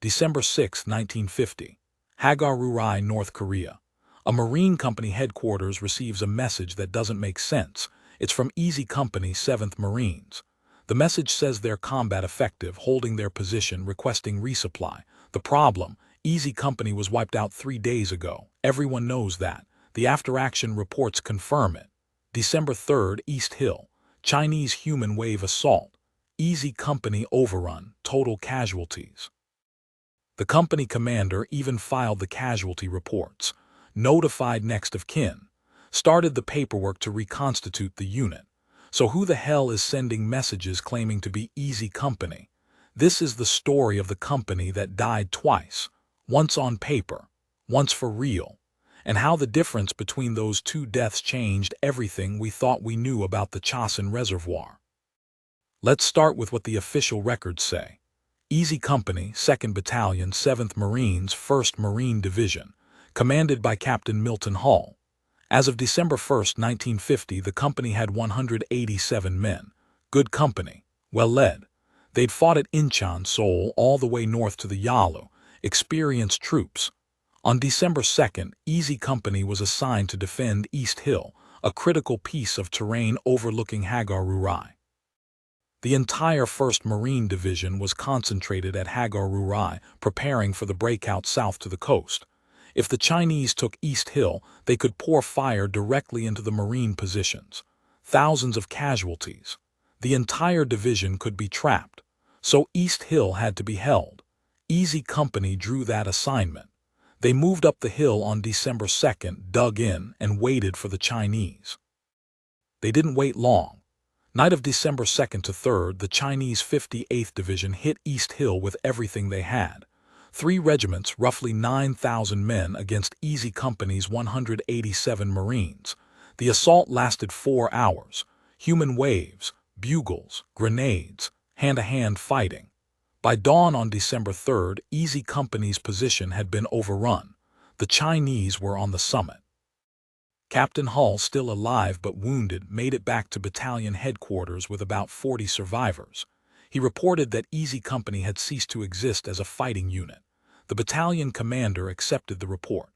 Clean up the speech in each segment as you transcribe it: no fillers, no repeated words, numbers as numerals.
December 6, 1950. Hagar-Rurai, North Korea. A Marine Company headquarters receives a message that doesn't make sense. It's from Easy Company, 7th Marines. The message says they're combat effective, holding their position, requesting resupply. The problem: Easy Company was wiped out 3 days ago. Everyone knows that. The after-action reports confirm it. December 3rd, East Hill. Chinese human wave assault. Easy Company overrun, total casualties. The company commander even filed the casualty reports, notified next of kin, started the paperwork to reconstitute the unit. So who the hell is sending messages claiming to be Easy Company? This is the story of the company that died twice, once on paper, once for real, and how the difference between those two deaths changed everything we thought we knew about the Chosin Reservoir. Let's start with what the official records say. Easy Company, 2nd Battalion, 7th Marines, 1st Marine Division, commanded by Captain Milton Hall. As of December 1, 1950, the company had 187 men. Good company, well led. They'd fought at Incheon, Seoul, all the way north to the Yalu, experienced troops. On December 2nd, Easy Company was assigned to defend East Hill, a critical piece of terrain overlooking Hagar-Rurai. The entire 1st Marine Division was concentrated at Hagar-Rurai, preparing for the breakout south to the coast. If the Chinese took East Hill, they could pour fire directly into the Marine positions. Thousands of casualties. The entire division could be trapped. So East Hill had to be held. Easy Company drew that assignment. They moved up the hill on December 2nd, dug in, and waited for the Chinese. They didn't wait long. Night of December 2nd to 3rd, the Chinese 58th Division hit East Hill with everything they had. 3 regiments, roughly 9,000 men against Easy Company's 187 Marines. The assault lasted 4 hours. Human waves, bugles, grenades, hand-to-hand fighting. By dawn on December 3rd, Easy Company's position had been overrun. The Chinese were on the summit. Captain Hull, still alive but wounded, made it back to battalion headquarters with about 40 survivors. He reported that Easy Company had ceased to exist as a fighting unit. The battalion commander accepted the report.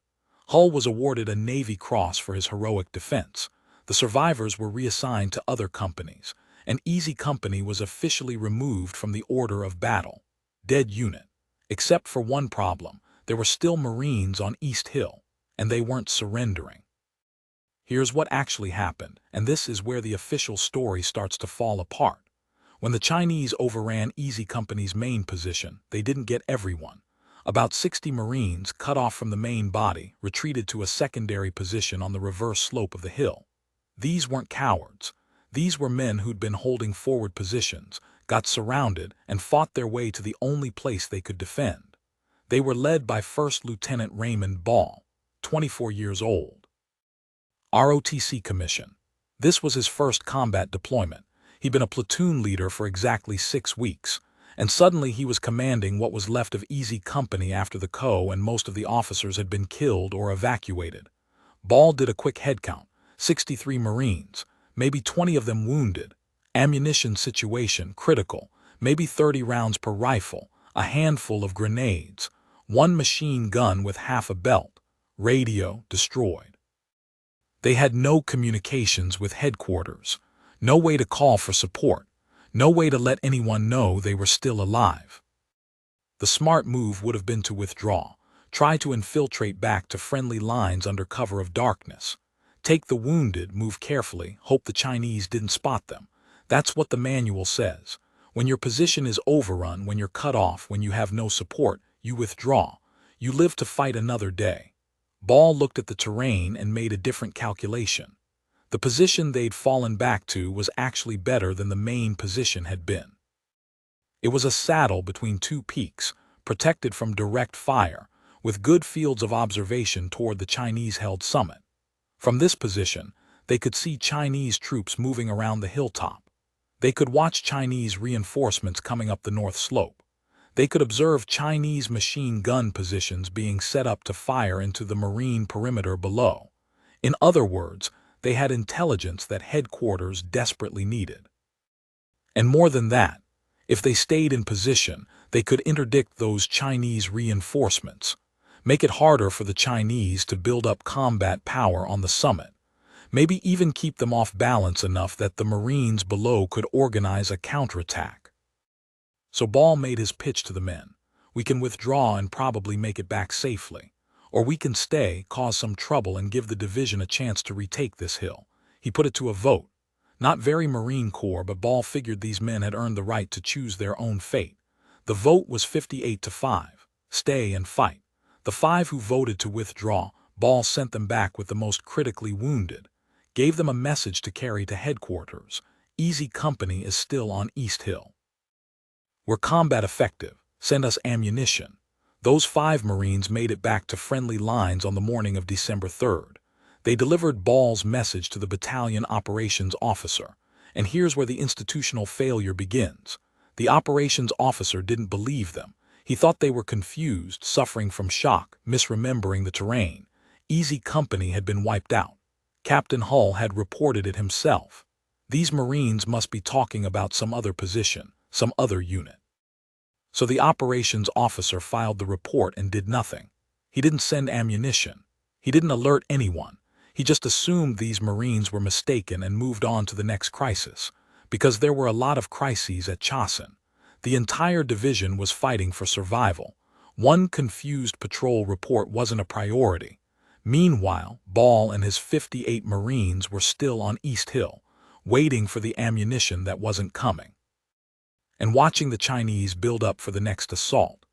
Hull was awarded a Navy Cross for his heroic defense. The survivors were reassigned to other companies, and Easy Company was officially removed from the order of battle. Dead unit. Except for one problem: there were still Marines on East Hill, and they weren't surrendering. Here's what actually happened, and this is where the official story starts to fall apart. When the Chinese overran Easy Company's main position, they didn't get everyone. About 60 Marines, cut off from the main body, retreated to a secondary position on the reverse slope of the hill. These weren't cowards. These were men who'd been holding forward positions, got surrounded, and fought their way to the only place they could defend. They were led by 1st Lieutenant Raymond Ball, 24 years old. ROTC Commission. This was his first combat deployment. He'd been a platoon leader for exactly 6 weeks, and suddenly he was commanding what was left of Easy Company after the coup and most of the officers had been killed or evacuated. Ball did a quick headcount: 63 Marines, maybe 20 of them wounded. Ammunition situation critical, maybe 30 rounds per rifle, a handful of grenades, 1 machine gun with half a belt, radio destroyed. They had no communications with headquarters, no way to call for support, no way to let anyone know they were still alive. The smart move would have been to withdraw, try to infiltrate back to friendly lines under cover of darkness. Take the wounded, move carefully, hope the Chinese didn't spot them. That's what the manual says. When your position is overrun, when you're cut off, when you have no support, you withdraw. You live to fight another day. Ball looked at the terrain and made a different calculation. The position they'd fallen back to was actually better than the main position had been. It was a saddle between 2 peaks, protected from direct fire, with good fields of observation toward the Chinese-held summit. From this position, they could see Chinese troops moving around the hilltop. They could watch Chinese reinforcements coming up the north slope. They could observe Chinese machine gun positions being set up to fire into the Marine perimeter below. In other words, they had intelligence that headquarters desperately needed. And more than that, if they stayed in position, They could interdict those Chinese reinforcements, make it harder for the Chinese to build up combat power on the summit, maybe even keep them off balance enough that the Marines below could organize a counterattack. So Ball made his pitch to the men. We can withdraw and probably make it back safely. Or we can stay, cause some trouble, and give the division a chance to retake this hill. He put it to a vote. Not very Marine Corps, but Ball figured these men had earned the right to choose their own fate. The vote was 58-5. Stay and fight. The 5 who voted to withdraw, Ball sent them back with the most critically wounded. Gave them a message to carry to headquarters. Easy Company is still on East Hill. We're combat effective. Send us ammunition. Those 5 Marines made it back to friendly lines on the morning of December 3rd. They delivered Ball's message to the battalion operations officer. And here's where the institutional failure begins. The operations officer didn't believe them. He thought they were confused, suffering from shock, misremembering the terrain. Easy Company had been wiped out. Captain Hull had reported it himself. These Marines must be talking about some other position, some other unit. So the operations officer filed the report and did nothing. He didn't send ammunition. He didn't alert anyone. He just assumed these Marines were mistaken and moved on to the next crisis, because there were a lot of crises at Chosin. The entire division was fighting for survival. One confused patrol report wasn't a priority. Meanwhile, Ball and his 58 Marines were still on East Hill, waiting for the ammunition that wasn't coming, and watching the Chinese build up for the next assault.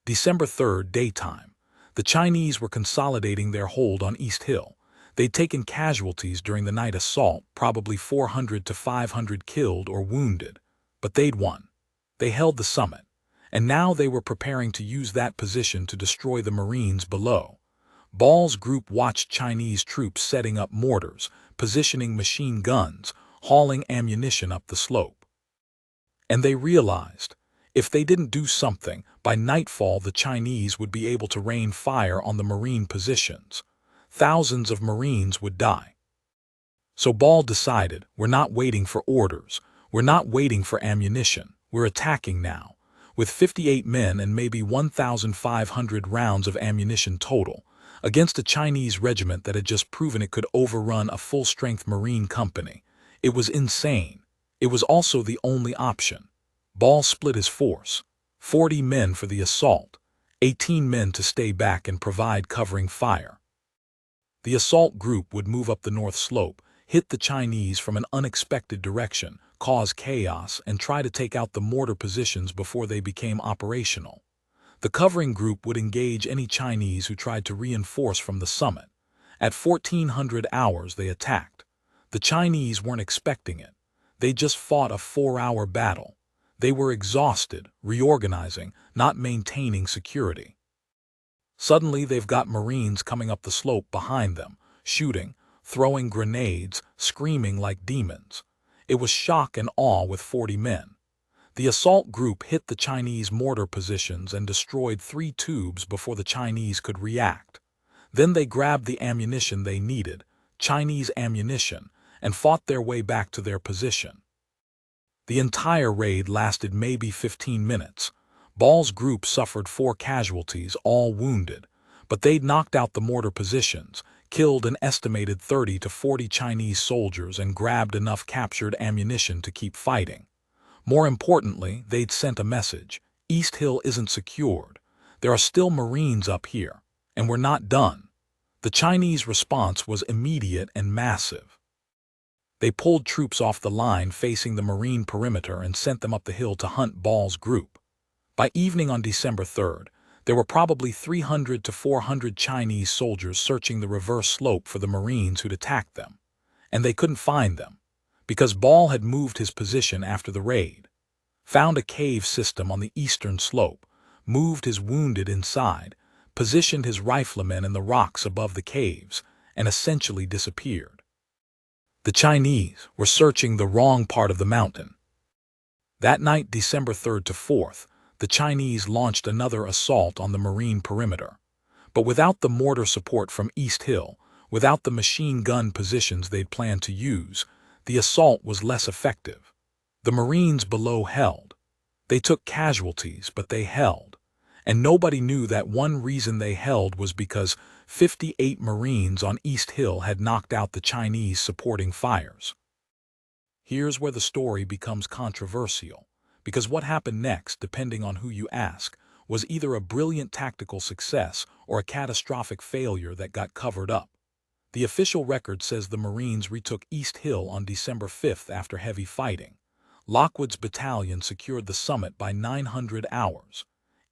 December 3rd, daytime. The Chinese were consolidating their hold on East Hill. They'd taken casualties during the night assault, probably 400 to 500 killed or wounded. But they'd won. They held the summit, and now they were preparing to use that position to destroy the Marines below. Ball's group watched Chinese troops setting up mortars, positioning machine guns, hauling ammunition up the slope. And they realized, if they didn't do something, by nightfall the Chinese would be able to rain fire on the Marine positions. Thousands of Marines would die. So Ball decided, we're not waiting for orders. We're not waiting for ammunition. We're attacking now. With 58 men and maybe 1,500 rounds of ammunition total, against a Chinese regiment that had just proven it could overrun a full-strength Marine company. It was insane. It was also the only option. Ball split his force. 40 men for the assault, 18 men to stay back and provide covering fire. The assault group would move up the north slope, hit the Chinese from an unexpected direction, cause chaos, and try to take out the mortar positions before they became operational. The covering group would engage any Chinese who tried to reinforce from the summit. At 1400 hours they attacked. The Chinese weren't expecting it. They just fought a 4-hour battle. They were exhausted, reorganizing, not maintaining security. Suddenly they've got Marines coming up the slope behind them, shooting, throwing grenades, screaming like demons. It was shock and awe with 40 men. The assault group hit the Chinese mortar positions and destroyed 3 tubes before the Chinese could react. Then they grabbed the ammunition they needed, Chinese ammunition, and fought their way back to their position. The entire raid lasted maybe 15 minutes. Ball's group suffered 4 casualties, all wounded, but they'd knocked out the mortar positions, killed an estimated 30 to 40 Chinese soldiers, and grabbed enough captured ammunition to keep fighting. More importantly, they'd sent a message. East Hill isn't secured. There are still Marines up here, and we're not done. The Chinese response was immediate and massive. They pulled troops off the line facing the Marine perimeter and sent them up the hill to hunt Ball's group. By evening on December 3rd, there were probably 300 to 400 Chinese soldiers searching the reverse slope for the Marines who'd attacked them. And they couldn't find them, because Ball had moved his position after the raid, found a cave system on the eastern slope, moved his wounded inside, positioned his riflemen in the rocks above the caves, and essentially disappeared. The Chinese were searching the wrong part of the mountain. That night, December 3rd to 4th, the Chinese launched another assault on the Marine perimeter. But without the mortar support from East Hill, without the machine gun positions they'd planned to use, the assault was less effective. The Marines below held. They took casualties, but they held. And nobody knew that one reason they held was because 58 Marines on East Hill had knocked out the Chinese supporting fires. Here's where the story becomes controversial, because what happened next, depending on who you ask, was either a brilliant tactical success or a catastrophic failure that got covered up. The official record says the Marines retook East Hill on December 5th after heavy fighting. Lockwood's battalion secured the summit by 900 hours.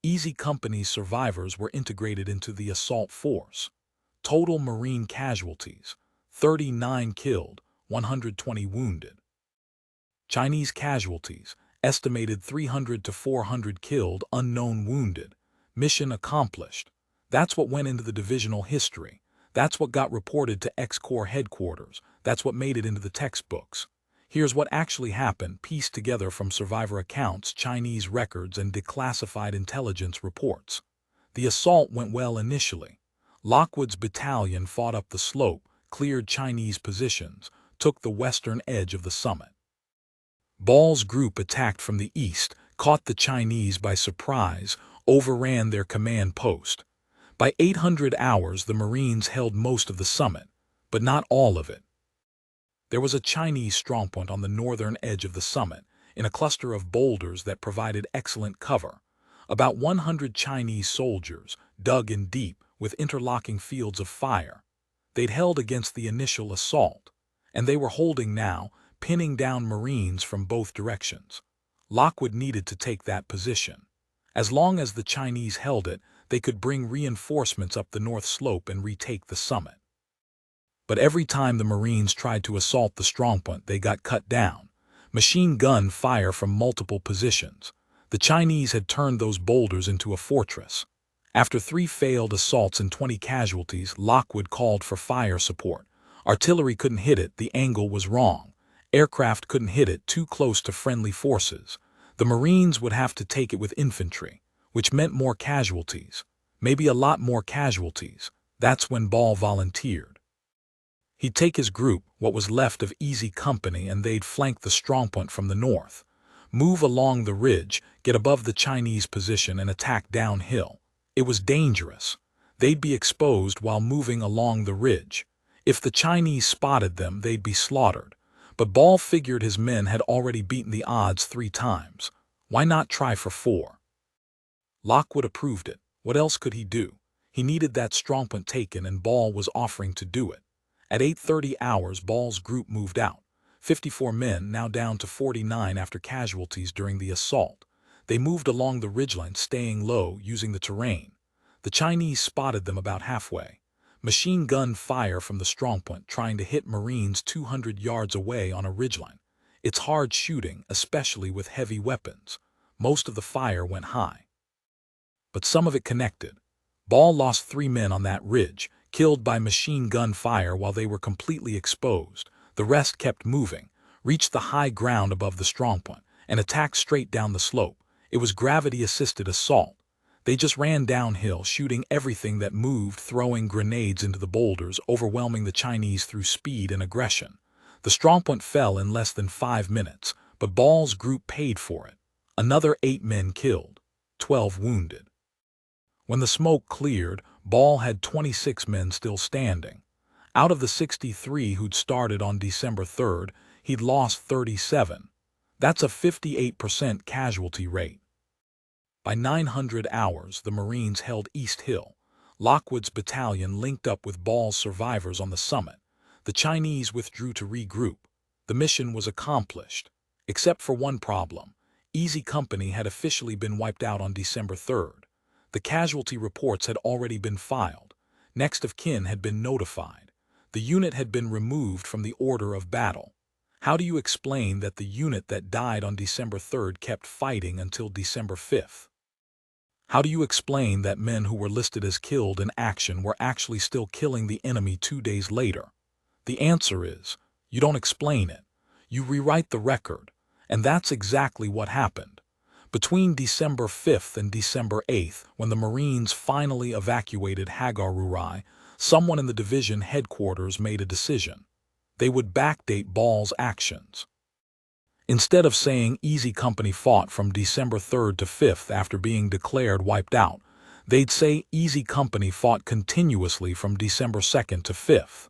Easy Company's survivors were integrated into the assault force. Total Marine casualties: 39 killed, 120 wounded. Chinese casualties: estimated 300 to 400 killed, unknown wounded. Mission accomplished. That's what went into the divisional history. That's what got reported to X-Corps headquarters. That's what made it into the textbooks. Here's what actually happened, pieced together from survivor accounts, Chinese records, and declassified intelligence reports. The assault went well initially. Lockwood's battalion fought up the slope, cleared Chinese positions, took the western edge of the summit. Ball's group attacked from the east, caught the Chinese by surprise, overran their command post. By 800 hours, the Marines held most of the summit, but not all of it. There was a Chinese strongpoint on the northern edge of the summit, in a cluster of boulders that provided excellent cover. About 100 Chinese soldiers, dug in deep, with interlocking fields of fire. They'd held against the initial assault, and they were holding now, pinning down Marines from both directions. Lockwood needed to take that position. As long as the Chinese held it, they could bring reinforcements up the north slope and retake the summit. But every time the Marines tried to assault the strongpoint, they got cut down. Machine gun fire from multiple positions. The Chinese had turned those boulders into a fortress. After 3 failed assaults and 20 casualties, Lockwood called for fire support. Artillery couldn't hit it, the angle was wrong. Aircraft couldn't hit it, too close to friendly forces. The Marines would have to take it with infantry, which meant more casualties. Maybe a lot more casualties. That's when Ball volunteered. He'd take his group, what was left of Easy Company, and they'd flank the strongpoint from the north. Move along the ridge, get above the Chinese position, and attack downhill. It was dangerous. They'd be exposed while moving along the ridge. If the Chinese spotted them, they'd be slaughtered. But Ball figured his men had already beaten the odds 3 times. Why not try for 4? Lockwood approved it. What else could he do? He needed that strongpoint taken, and Ball was offering to do it. At 8:30 hours, Ball's group moved out. 54 men, now down to 49 after casualties during the assault. They moved along the ridgeline, staying low, using the terrain. The Chinese spotted them about halfway. Machine gun fire from the strongpoint, trying to hit Marines 200 yards away on a ridgeline. It's hard shooting, especially with heavy weapons. Most of the fire went high. But some of it connected. Ball lost 3 men on that ridge, killed by machine gun fire while they were completely exposed. The rest kept moving, reached the high ground above the strongpoint, and attacked straight down the slope. It was gravity-assisted assault. They just ran downhill, shooting everything that moved, throwing grenades into the boulders, overwhelming the Chinese through speed and aggression. The strongpoint fell in less than 5 minutes, but Ball's group paid for it. Another 8 men killed, 12 wounded. When the smoke cleared, Ball had 26 men still standing. Out of the 63 who'd started on December 3rd, he'd lost 37. That's a 58% casualty rate. By 900 hours, the Marines held East Hill. Lockwood's battalion linked up with Ball's survivors on the summit. The Chinese withdrew to regroup. The mission was accomplished, except for one problem. Easy Company had officially been wiped out on December 3rd. The casualty reports had already been filed. Next of kin had been notified. The unit had been removed from the order of battle. How do you explain that the unit that died on December 3rd kept fighting until December 5th? How do you explain that men who were listed as killed in action were actually still killing the enemy 2 days later? The answer is, you don't explain it. You rewrite the record. And that's exactly what happened. Between December 5th and December 8th, when the Marines finally evacuated Hagar-Rurai, someone in the division headquarters made a decision. They would backdate Ball's actions. Instead of saying Easy Company fought from December 3rd to 5th after being declared wiped out, they'd say Easy Company fought continuously from December 2nd to 5th.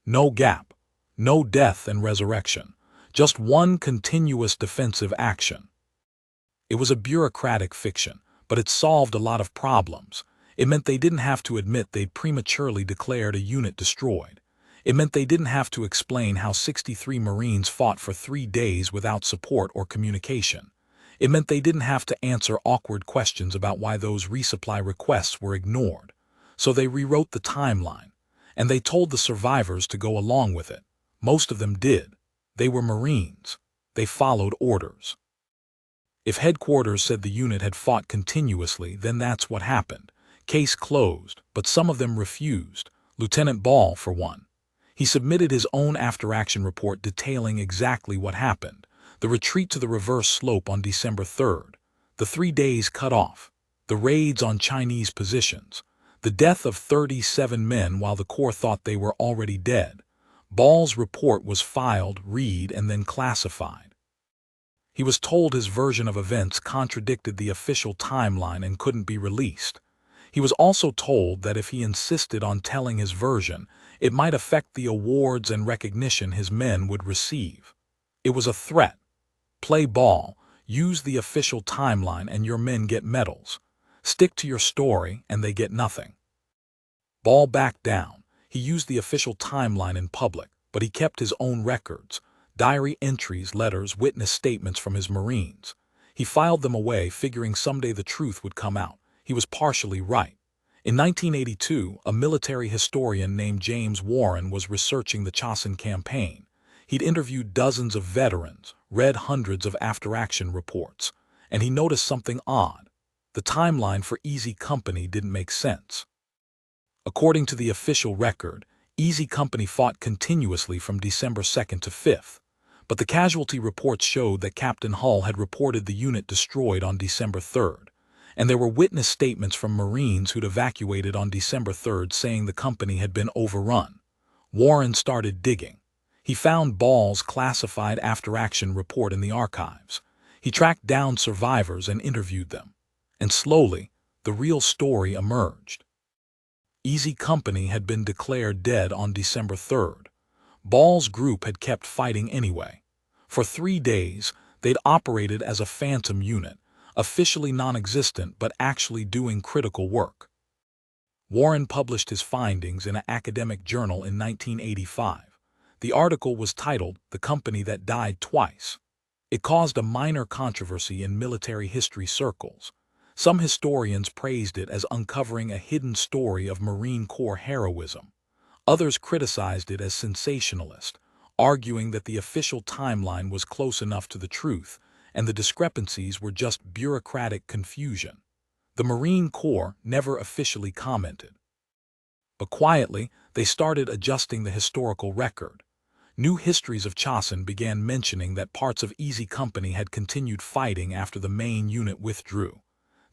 No gap, no death and resurrection, just one continuous defensive action. It was a bureaucratic fiction, but it solved a lot of problems. It meant they didn't have to admit they'd prematurely declared a unit destroyed. It meant they didn't have to explain how 63 Marines fought for 3 days without support or communication. It meant they didn't have to answer awkward questions about why those resupply requests were ignored. So they rewrote the timeline, and they told the survivors to go along with it. Most of them did. They were Marines. They followed orders. If headquarters said the unit had fought continuously, then that's what happened. Case closed, but some of them refused. Lieutenant Ball, for one. He submitted his own after-action report detailing exactly what happened. The retreat to the reverse slope on December 3rd, the 3 days cut off, the raids on Chinese positions, the death of 37 men while the Corps thought they were already dead. Ball's report was filed, read, and then classified. He was told his version of events contradicted the official timeline and couldn't be released. He was also told that if he insisted on telling his version, it might affect the awards and recognition his men would receive. It was a threat. Play ball, use the official timeline and your men get medals. Stick to your story and they get nothing. Ball backed down. He used the official timeline in public, but he kept his own records, diary entries, letters, witness statements from his Marines. He filed them away, figuring someday the truth would come out. He was partially right. In 1982, a military historian named James Warren was researching the Chosin campaign. He'd interviewed dozens of veterans, read hundreds of after-action reports, and he noticed something odd. The timeline for Easy Company didn't make sense. According to the official record, Easy Company fought continuously from December 2nd to 5th, but the casualty reports showed that Captain Hull had reported the unit destroyed on December 3rd, and there were witness statements from Marines who'd evacuated on December 3rd saying the company had been overrun. Warren started digging. He found Ball's classified after-action report in the archives. He tracked down survivors and interviewed them. And slowly, the real story emerged. Easy Company had been declared dead on December 3rd. Ball's group had kept fighting anyway. For 3 days, they'd operated as a phantom unit, officially non-existent but actually doing critical work. Warren published his findings in an academic journal in 1985. The article was titled "The Company That Died Twice." It caused a minor controversy in military history circles. Some historians praised it as uncovering a hidden story of Marine Corps heroism. Others criticized it as sensationalist, arguing that the official timeline was close enough to the truth and the discrepancies were just bureaucratic confusion. The Marine Corps never officially commented. But quietly, they started adjusting the historical record. New histories of Chosin began mentioning that parts of Easy Company had continued fighting after the main unit withdrew.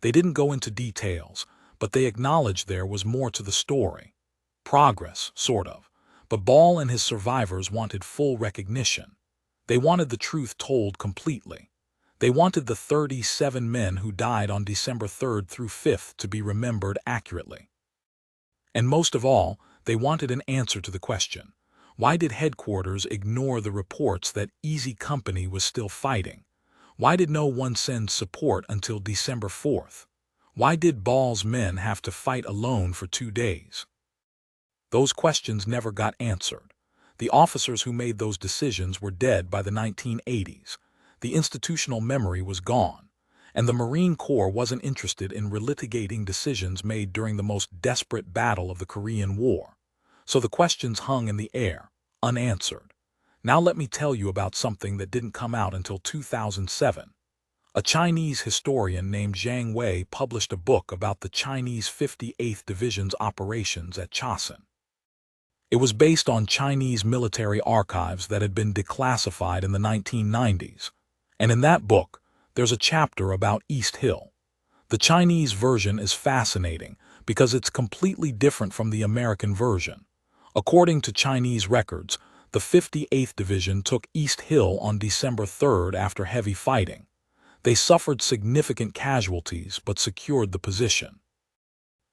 They didn't go into details, but they acknowledged there was more to the story. Progress, sort of. But Ball and his survivors wanted full recognition. They wanted the truth told completely. They wanted the 37 men who died on December 3rd through 5th to be remembered accurately. And most of all, they wanted an answer to the question: why did headquarters ignore the reports that Easy Company was still fighting? Why did no one send support until December 4th? Why did Ball's men have to fight alone for 2 days? Those questions never got answered. The officers who made those decisions were dead by the 1980s. The institutional memory was gone, and the Marine Corps wasn't interested in relitigating decisions made during the most desperate battle of the Korean War. So the questions hung in the air, unanswered. Now let me tell you about something that didn't come out until 2007. A Chinese historian named Zhang Wei published a book about the Chinese 58th Division's operations at Chosin. It was based on Chinese military archives that had been declassified in the 1990s. And in that book, there's a chapter about East Hill. The Chinese version is fascinating because it's completely different from the American version. According to Chinese records, the 58th Division took East Hill on December 3rd after heavy fighting. They suffered significant casualties but secured the position.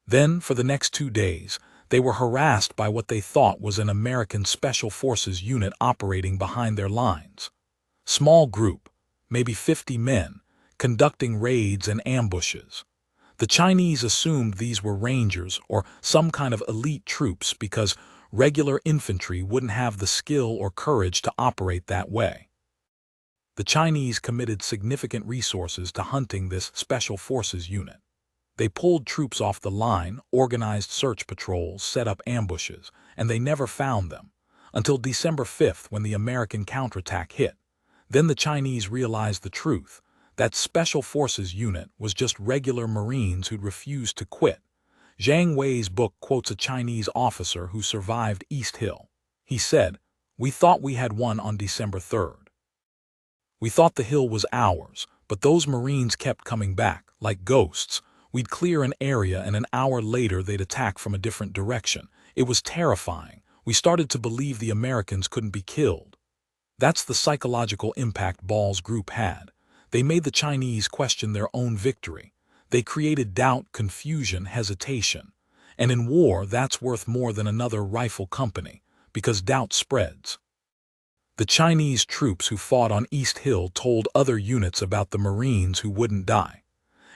Then, for the next 2 days, they were harassed by what they thought was an American Special Forces unit operating behind their lines. Small group, maybe 50 men, conducting raids and ambushes. The Chinese assumed these were Rangers or some kind of elite troops because regular infantry wouldn't have the skill or courage to operate that way. The Chinese committed significant resources to hunting this Special Forces unit. They pulled troops off the line, organized search patrols, set up ambushes, and they never found them, until December 5th when the American counterattack hit. Then the Chinese realized the truth. That Special Forces unit was just regular Marines who'd refused to quit. Zhang Wei's book quotes a Chinese officer who survived East Hill. He said, "We thought we had won on December 3rd. We thought the hill was ours, but those Marines kept coming back, like ghosts. We'd clear an area and an hour later they'd attack from a different direction. It was terrifying. We started to believe the Americans couldn't be killed." That's the psychological impact Ball's group had. They made the Chinese question their own victory. They created doubt, confusion, hesitation. And in war, that's worth more than another rifle company, because doubt spreads. The Chinese troops who fought on East Hill told other units about the Marines who wouldn't die.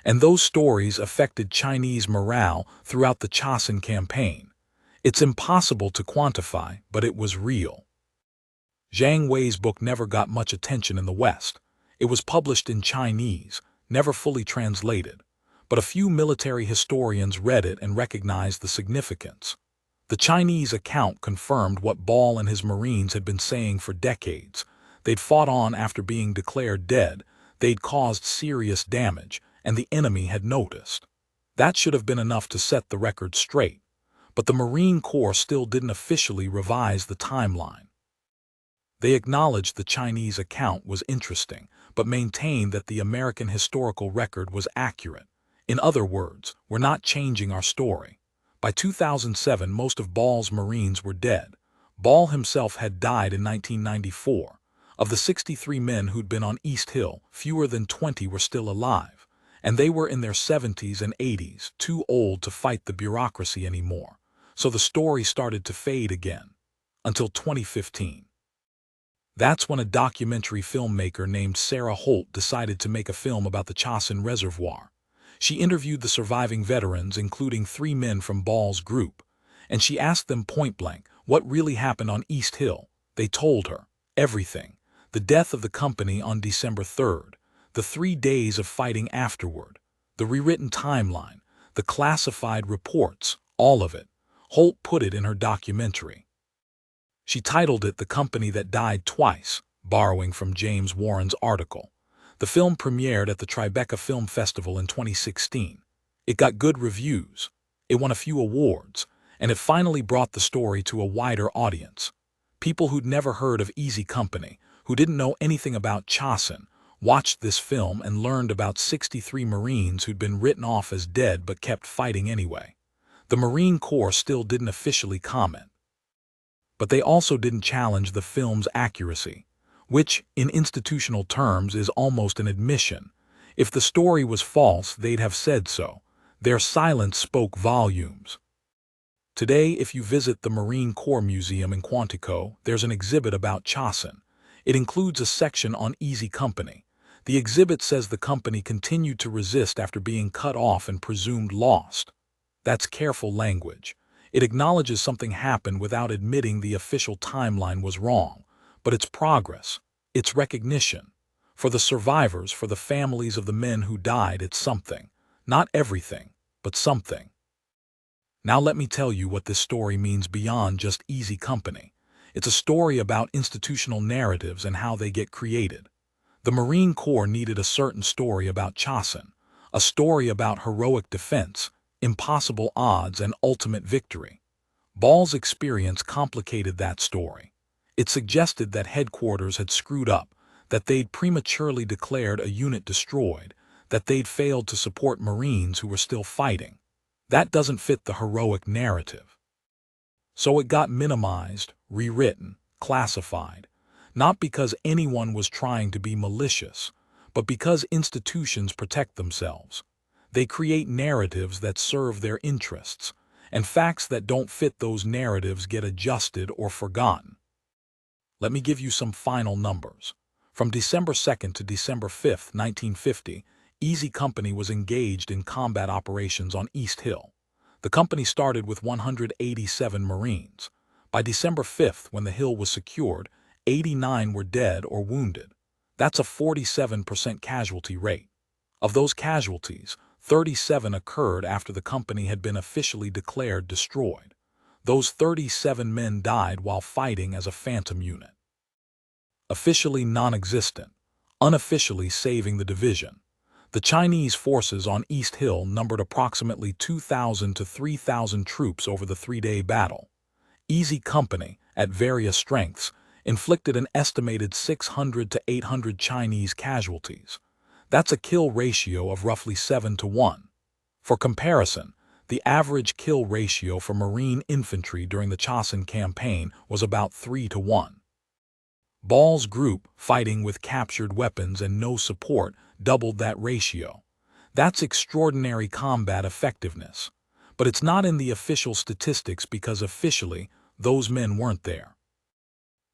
And those stories affected Chinese morale throughout the Chosin campaign. It's impossible to quantify, but it was real. Zhang Wei's book never got much attention in the West. It was published in Chinese, never fully translated, but a few military historians read it and recognized the significance. The Chinese account confirmed what Ball and his Marines had been saying for decades. They'd fought on after being declared dead, they'd caused serious damage, and the enemy had noticed. That should have been enough to set the record straight, but the Marine Corps still didn't officially revise the timeline. They acknowledged the Chinese account was interesting, but maintained that the American historical record was accurate. In other words, we're not changing our story. By 2007, most of Ball's Marines were dead. Ball himself had died in 1994. Of the 63 men who'd been on East Hill, fewer than 20 were still alive, and they were in their 70s and 80s, too old to fight the bureaucracy anymore. So the story started to fade again, until 2015. That's when a documentary filmmaker named Sarah Holt decided to make a film about the Chosin Reservoir. She interviewed the surviving veterans, including 3 men from Ball's group, and she asked them point-blank what really happened on East Hill. They told her everything: the death of the company on December 3rd, the 3 days of fighting afterward, the rewritten timeline, the classified reports, all of it. Holt put it in her documentary. She titled it "The Company That Died Twice," borrowing from James Warren's article. The film premiered at the Tribeca Film Festival in 2016. It got good reviews, it won a few awards, and it finally brought the story to a wider audience. People who'd never heard of Easy Company, who didn't know anything about Chosin, watched this film and learned about 63 Marines who'd been written off as dead but kept fighting anyway. The Marine Corps still didn't officially comment. But they also didn't challenge the film's accuracy, which, in institutional terms, is almost an admission. If the story was false, they'd have said so. Their silence spoke volumes. Today, if you visit the Marine Corps Museum in Quantico, there's an exhibit about Chosin. It includes a section on Easy Company. The exhibit says the company continued to resist after being cut off and presumed lost. That's careful language. It acknowledges something happened without admitting the official timeline was wrong, but it's progress, it's recognition. For the survivors, for the families of the men who died, it's something. Not everything, but something. Now let me tell you what this story means beyond just Easy Company. It's a story about institutional narratives and how they get created. The Marine Corps needed a certain story about Chosin, a story about heroic defense, impossible odds, and ultimate victory. Ball's experience complicated that story. It suggested that headquarters had screwed up, that they'd prematurely declared a unit destroyed, that they'd failed to support Marines who were still fighting. That doesn't fit the heroic narrative. So it got minimized, rewritten, classified, not because anyone was trying to be malicious, but because institutions protect themselves. They create narratives that serve their interests, and facts that don't fit those narratives get adjusted or forgotten. Let me give you some final numbers. From December 2nd to December 5th, 1950, Easy Company was engaged in combat operations on East Hill. The company started with 187 Marines. By December 5th, when the hill was secured, 89 were dead or wounded. That's a 47% casualty rate. Of those casualties, 37 occurred after the company had been officially declared destroyed. Those 37 men died while fighting as a phantom unit. Officially non-existent, unofficially saving the division. The Chinese forces on East Hill numbered approximately 2,000 to 3,000 troops over the three-day battle. Easy Company, at various strengths, inflicted an estimated 600 to 800 Chinese casualties. That's a kill ratio of roughly 7 to 1. For comparison, the average kill ratio for Marine infantry during the Chosin campaign was about 3 to 1. Ball's group, fighting with captured weapons and no support, doubled that ratio. That's extraordinary combat effectiveness. But it's not in the official statistics because officially, those men weren't there.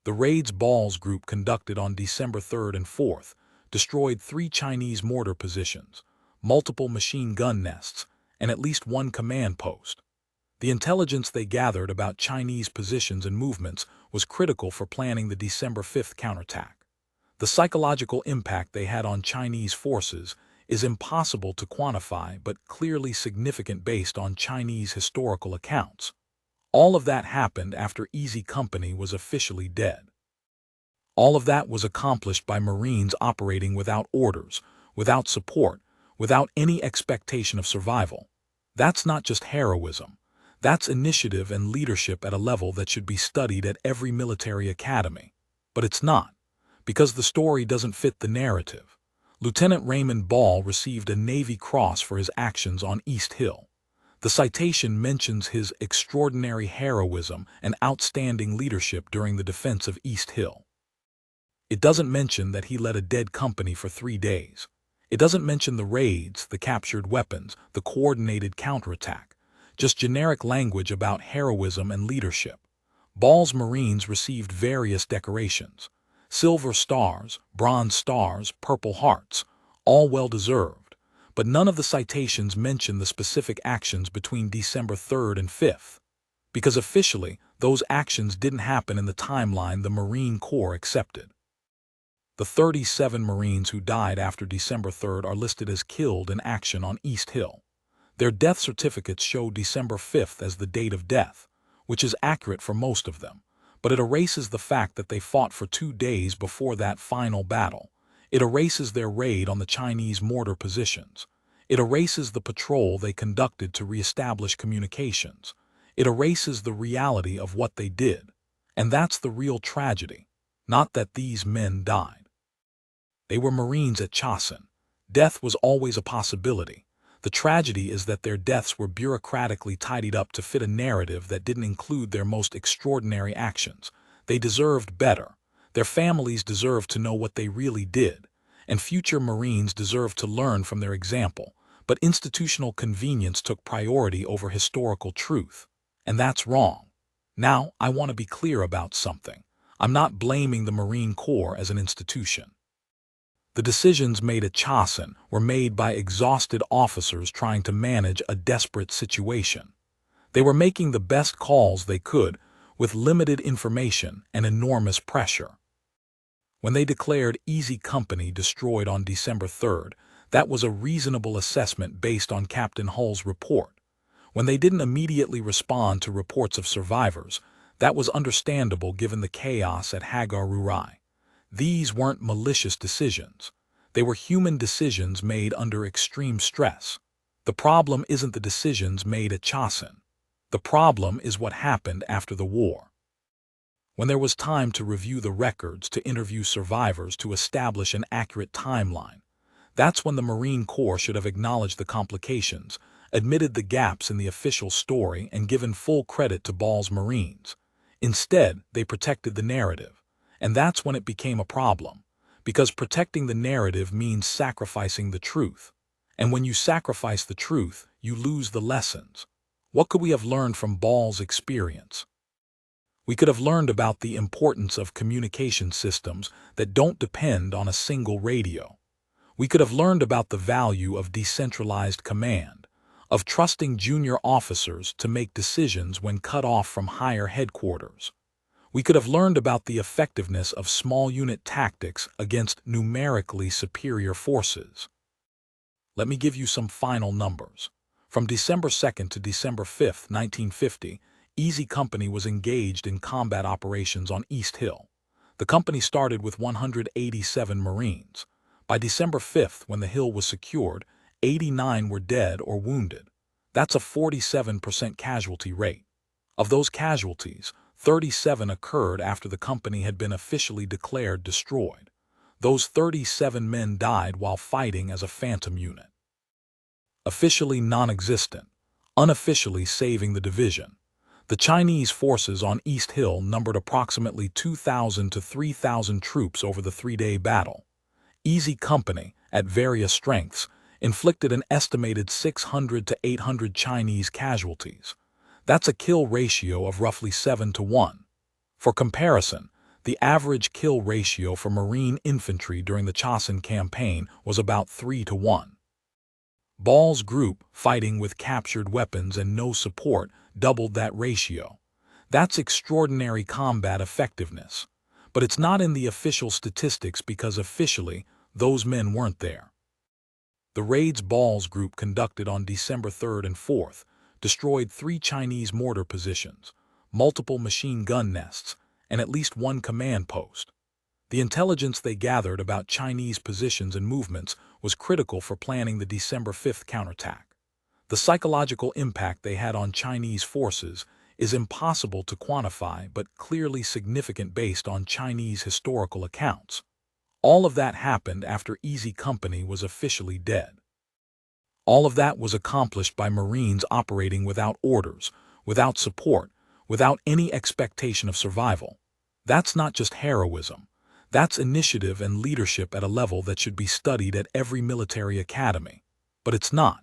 The raids Ball's group conducted on December 3rd and 4th destroyed 3 Chinese mortar positions, multiple machine gun nests, and at least 1 command post. The intelligence they gathered about Chinese positions and movements was critical for planning the December 5th counterattack. The psychological impact they had on Chinese forces is impossible to quantify but clearly significant based on Chinese historical accounts. All of that happened after Easy Company was officially dead. All of that was accomplished by Marines operating without orders, without support, without any expectation of survival. That's not just heroism. That's initiative and leadership at a level that should be studied at every military academy. But it's not, because the story doesn't fit the narrative. Lieutenant Raymond Ball received a Navy Cross for his actions on East Hill. The citation mentions his extraordinary heroism and outstanding leadership during the defense of East Hill. It doesn't mention that he led a dead company for 3 days. It doesn't mention the raids, the captured weapons, the coordinated counterattack. Just generic language about heroism and leadership. Ball's Marines received various decorations. Silver stars, bronze stars, purple hearts, all well-deserved. But none of the citations mention the specific actions between December 3rd and 5th. Because officially, those actions didn't happen in the timeline the Marine Corps accepted. The 37 Marines who died after December 3rd are listed as killed in action on East Hill. Their death certificates show December 5th as the date of death, which is accurate for most of them, but it erases the fact that they fought for 2 days before that final battle. It erases their raid on the Chinese mortar positions. It erases the patrol they conducted to reestablish communications. It erases the reality of what they did. And that's the real tragedy, not that these men died. They were Marines at Chosin. Death was always a possibility. The tragedy is that their deaths were bureaucratically tidied up to fit a narrative that didn't include their most extraordinary actions. They deserved better. Their families deserved to know what they really did, and future Marines deserved to learn from their example. But institutional convenience took priority over historical truth, and that's wrong. Now, I want to be clear about something. I'm not blaming the Marine Corps as an institution. The decisions made at Chosin were made by exhausted officers trying to manage a desperate situation. They were making the best calls they could with limited information and enormous pressure. When they declared Easy Company destroyed on December 3rd, that was a reasonable assessment based on Captain Hull's report. When they didn't immediately respond to reports of survivors, that was understandable given the chaos at Hagar-Rurai. These weren't malicious decisions. They were human decisions made under extreme stress. The problem isn't the decisions made at Chosin. The problem is what happened after the war. When there was time to review the records, to interview survivors, to establish an accurate timeline, that's when the Marine Corps should have acknowledged the complications, admitted the gaps in the official story, and given full credit to Ball's Marines. Instead, they protected the narrative. And that's when it became a problem. Because protecting the narrative means sacrificing the truth. And when you sacrifice the truth, you lose the lessons. What could we have learned from Ball's experience? We could have learned about the importance of communication systems that don't depend on a single radio. We could have learned about the value of decentralized command, of trusting junior officers to make decisions when cut off from higher headquarters. We could have learned about the effectiveness of small unit tactics against numerically superior forces. Let me give you some final numbers. From December 2nd to December 5th, 1950, Easy Company was engaged in combat operations on East Hill. The company started with 187 Marines. By December 5th, when the hill was secured, 89 were dead or wounded. That's a 47% casualty rate. Of those casualties, 37 occurred after the company had been officially declared destroyed. Those 37 men died while fighting as a phantom unit. Officially non-existent, unofficially saving the division. The Chinese forces on East Hill numbered approximately 2,000 to 3,000 troops over the three-day battle. Easy Company, at various strengths, inflicted an estimated 600 to 800 Chinese casualties. That's a kill ratio of roughly 7 to 1. For comparison, the average kill ratio for Marine infantry during the Chosin campaign was about 3 to 1. Ball's group, fighting with captured weapons and no support, doubled that ratio. That's extraordinary combat effectiveness. But it's not in the official statistics because officially, those men weren't there. The raids Ball's group conducted on December 3rd and 4th destroyed 3 Chinese mortar positions, multiple machine gun nests, and at least 1 command post. The intelligence they gathered about Chinese positions and movements was critical for planning the December 5th counterattack. The psychological impact they had on Chinese forces is impossible to quantify but clearly significant based on Chinese historical accounts. All of that happened after Easy Company was officially dead. All of that was accomplished by Marines operating without orders, without support, without any expectation of survival. That's not just heroism. That's initiative and leadership at a level that should be studied at every military academy. But it's not,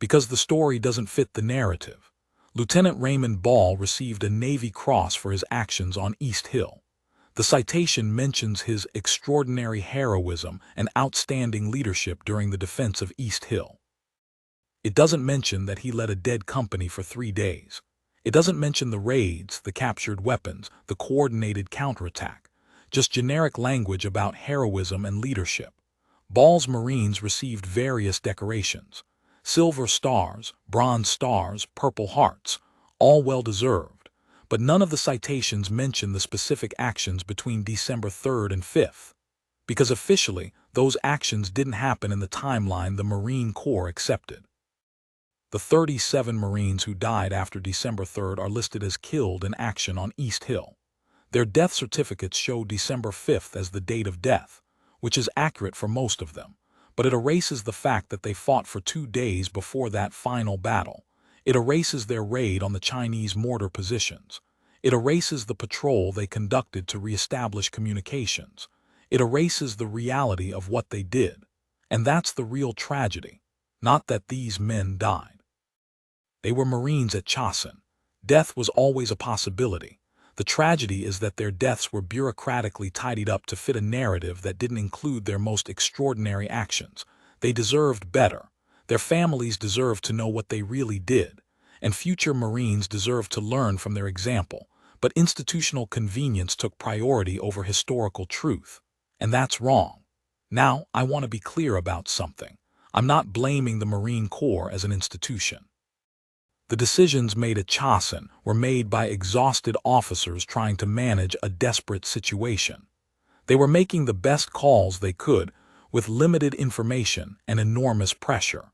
because the story doesn't fit the narrative. Lieutenant Raymond Ball received a Navy Cross for his actions on East Hill. The citation mentions his extraordinary heroism and outstanding leadership during the defense of East Hill. It doesn't mention that he led a dead company for 3 days. It doesn't mention the raids, the captured weapons, the coordinated counterattack. Just generic language about heroism and leadership. Ball's Marines received various decorations. Silver stars, bronze stars, purple hearts, all well-deserved. But none of the citations mention the specific actions between December 3rd and 5th. Because officially, those actions didn't happen in the timeline the Marine Corps accepted. The 37 Marines who died after December 3rd are listed as killed in action on East Hill. Their death certificates show December 5th as the date of death, which is accurate for most of them, but it erases the fact that they fought for 2 days before that final battle. It erases their raid on the Chinese mortar positions. It erases the patrol they conducted to reestablish communications. It erases the reality of what they did. And that's the real tragedy, not that these men died. They were Marines at Chosin. Death was always a possibility. The tragedy is that their deaths were bureaucratically tidied up to fit a narrative that didn't include their most extraordinary actions. They deserved better. Their families deserved to know what they really did, and future Marines deserved to learn from their example. But institutional convenience took priority over historical truth, and that's wrong. Now, I want to be clear about something. I'm not blaming the Marine Corps as an institution. The decisions made at Chosin were made by exhausted officers trying to manage a desperate situation. They were making the best calls they could with limited information and enormous pressure.